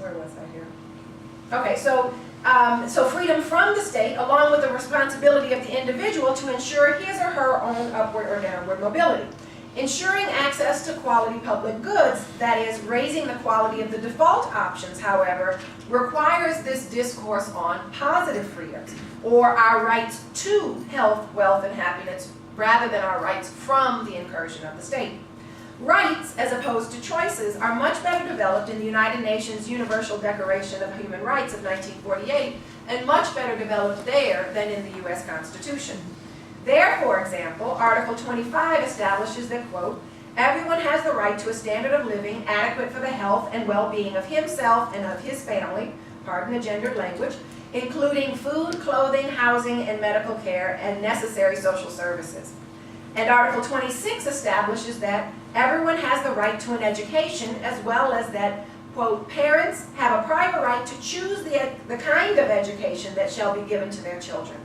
Where was I here? Okay, so freedom from the state, along with the responsibility of the individual to ensure his or her own upward or downward mobility. Ensuring access to quality public goods, that is, raising the quality of the default options, however, requires this discourse on positive freedoms, or our rights to health, wealth, and happiness, rather than our rights from the incursion of the state. Rights, as opposed to choices, are much better developed in the United Nations Universal Declaration of Human Rights of 1948, and much better developed there than in the U.S. Constitution. There, for example, Article 25 establishes that, quote, everyone has the right to a standard of living adequate for the health and well-being of himself and of his family, pardon the gendered language, including food, clothing, housing, and medical care, and necessary social services. And Article 26 establishes that everyone has the right to an education, as well as that, quote, parents have a private right to choose the kind of education that shall be given to their children.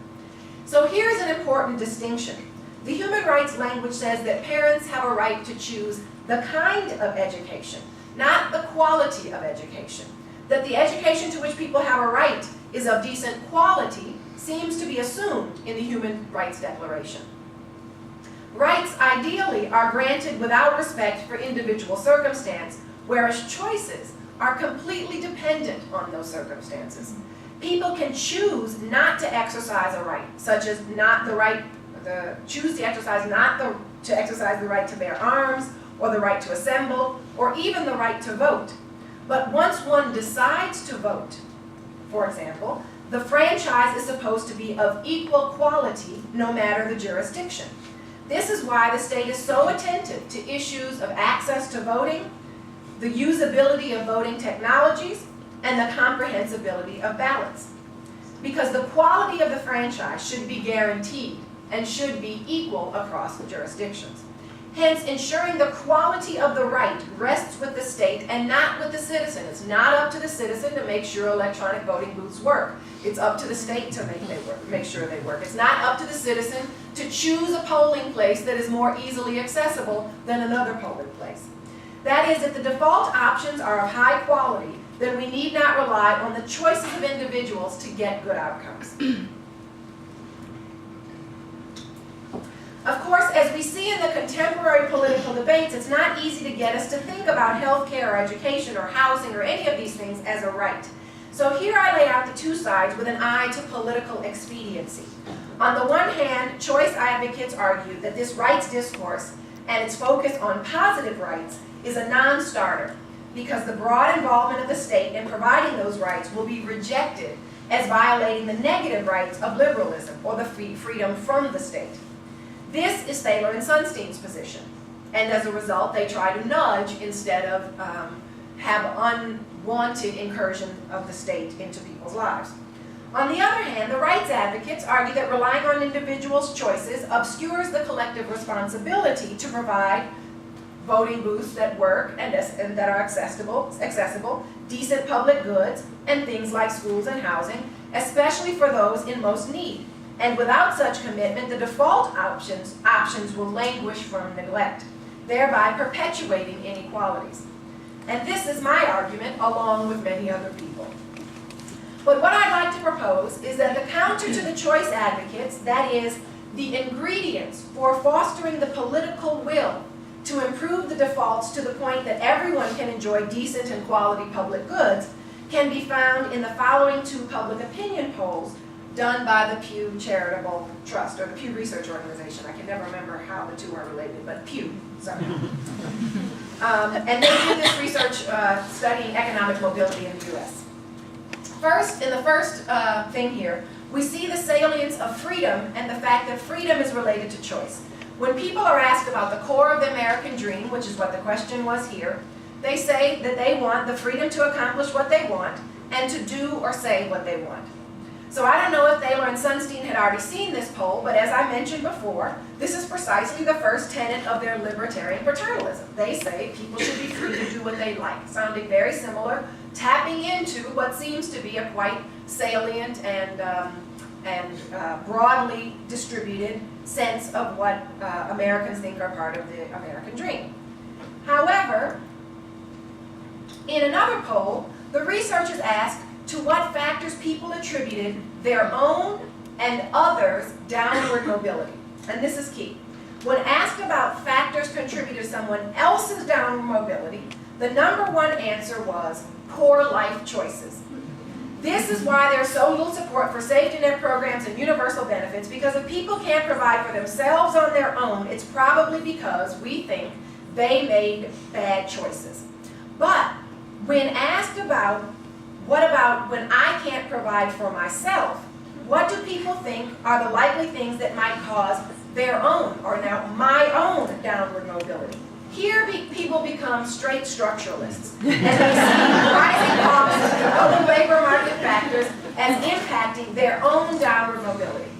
So here's an important distinction. The human rights language says that parents have a right to choose the kind of education, not the quality of education. That the education to which people have a right is of decent quality seems to be assumed in the Human Rights Declaration. Rights ideally are granted without respect for individual circumstance, whereas choices are completely dependent on those circumstances. People can choose not to exercise a right, such as choose to exercise the right to bear arms, or the right to assemble, or even the right to vote. But once one decides to vote, for example, the franchise is supposed to be of equal quality no matter the jurisdiction. This is why the state is so attentive to issues of access to voting, the usability of voting technologies, and the comprehensibility of ballots. Because the quality of the franchise should be guaranteed and should be equal across the jurisdictions. Hence, ensuring the quality of the right rests with the state and not with the citizen. It's not up to the citizen to make sure electronic voting booths work. It's up to the state to make sure they work. It's not up to the citizen to choose a polling place that is more easily accessible than another polling place. That is, if the default options are of high quality, then we need not rely on the choices of individuals to get good outcomes. Of course, as we see in the contemporary political debates, it's not easy to get us to think about health care or education or housing or any of these things as a right. So here I lay out the two sides with an eye to political expediency. On the one hand, choice advocates argue that this rights discourse and its focus on positive rights is a non-starter, because the broad involvement of the state in providing those rights will be rejected as violating the negative rights of liberalism, or the freedom from the state. This is Thaler and Sunstein's position, and as a result they try to nudge instead of have unwanted incursion of the state into people's lives. On the other hand, the rights advocates argue that relying on individuals' choices obscures the collective responsibility to provide voting booths that work and that are accessible, decent public goods, and things like schools and housing, especially for those in most need. And without such commitment, the default options will languish from neglect, thereby perpetuating inequalities. And this is my argument, along with many other people. But what I'd like to propose is that the counter to the choice advocates, that is, the ingredients for fostering the political will to improve the defaults to the point that everyone can enjoy decent and quality public goods, can be found in the following two public opinion polls done by the Pew Charitable Trust, or the Pew Research Organization. I can never remember how the two are related, but Pew, somehow. And they did this research studying economic mobility in the U.S. First, in the first thing here, we see the salience of freedom and the fact that freedom is related to choice. When people are asked about the core of the American dream, which is what the question was here, they say that they want the freedom to accomplish what they want and to do or say what they want. So I don't know if Thaler and Sunstein had already seen this poll, but as I mentioned before, this is precisely the first tenet of their libertarian paternalism. They say people should be free to do what they like, sounding very similar, tapping into what seems to be a quite salient and broadly distributed sense of what Americans think are part of the American dream. However, in another poll, the research asked to what factors people attributed their own and others' downward mobility. And this is key. When asked about factors contributed to someone else's downward mobility, the number one answer was poor life choices. This is why there's so little support for safety net programs and universal benefits, because if people can't provide for themselves on their own, it's probably because we think they made bad choices. But when asked about, what about when I can't provide for myself, what do people think are the likely things that might cause their own, or now my own, downward mobility? Here people become straight structuralists, and they see rising costs and other labor market factors as impacting their own downward mobility.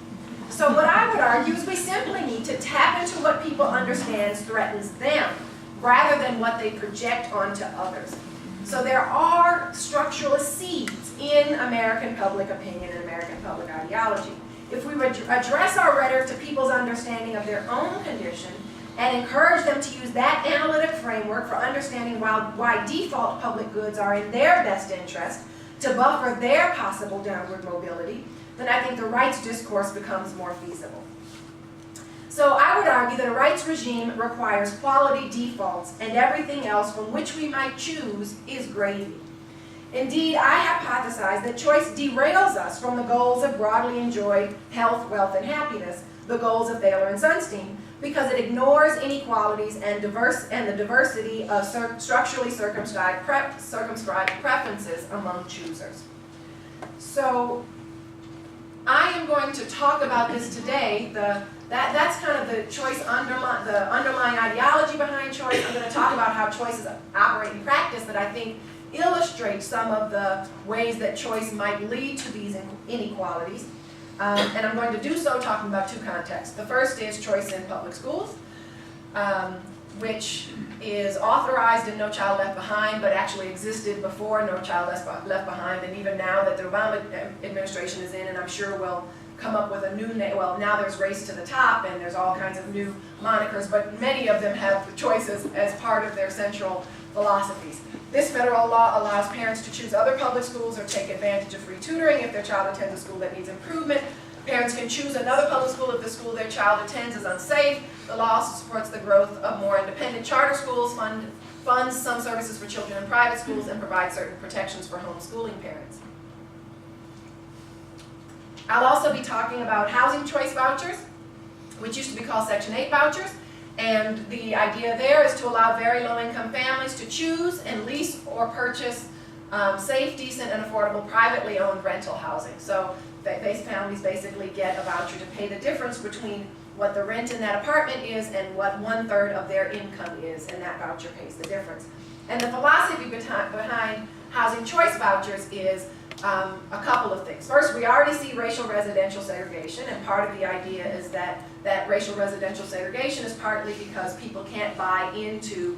So what I would argue is we simply need to tap into what people understand threatens them, rather than what they project onto others. So there are structuralist seeds in American public opinion and American public ideology. If we would address our rhetoric to people's understanding of their own condition, and encourage them to use that analytic framework for understanding why default public goods are in their best interest to buffer their possible downward mobility, then I think the rights discourse becomes more feasible. So I would argue that a rights regime requires quality defaults, and everything else from which we might choose is gravy. Indeed, I hypothesize that choice derails us from the goals of broadly enjoyed health, wealth, and happiness, the goals of Thaler and Sunstein, because it ignores inequalities and the diversity of structurally circumscribed preferences among choosers. So I am going to talk about this today. That's kind of the choice the underlying ideology behind choice. I'm going to talk about how choices operate in practice that I think illustrate some of the ways that choice might lead to these inequalities. And I'm going to do so talking about two contexts. The first is choice in public schools, which is authorized in No Child Left Behind, but actually existed before No Child Left Behind, and even now that the Obama administration is in, and I'm sure will come up with a new name. Well, now there's Race to the Top, and there's all kinds of new monikers, but many of them have choices as part of their central philosophies. This federal law allows parents to choose other public schools or take advantage of free tutoring if their child attends a school that needs improvement. Parents can choose another public school if the school their child attends is unsafe. The law also supports the growth of more independent charter schools, funds some services for children in private schools, and provides certain protections for homeschooling parents. I'll also be talking about housing choice vouchers, which used to be called Section 8 vouchers. And the idea there is to allow very low-income families to choose and lease or purchase safe, decent, and affordable privately owned rental housing. So families basically get a voucher to pay the difference between what the rent in that apartment is and what 1/3 of their income is, and that voucher pays the difference. And the philosophy behind housing choice vouchers is a couple of things. First, we already see racial residential segregation, and part of the idea is that racial residential segregation is partly because people can't buy into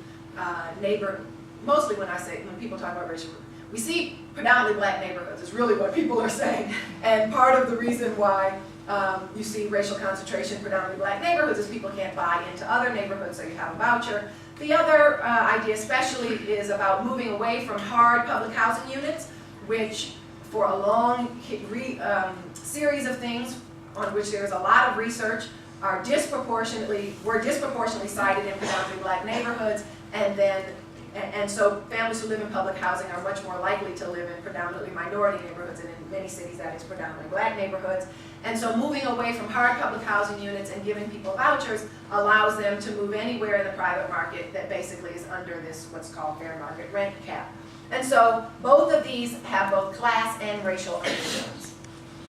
mostly when people talk about racial, we see predominantly black neighborhoods is really what people are saying, and part of the reason why you see racial concentration in predominantly black neighborhoods is people can't buy into other neighborhoods, so you have a voucher. The other idea especially is about moving away from hard public housing units, which for a long series of things on which there's a lot of research were disproportionately cited in predominantly black neighborhoods, and so families who live in public housing are much more likely to live in predominantly minority neighborhoods, and in many cities that is predominantly black neighborhoods. And so moving away from hard public housing units and giving people vouchers allows them to move anywhere in the private market that basically is under this what's called fair market rent cap. And so both of these have both class and racial undertones.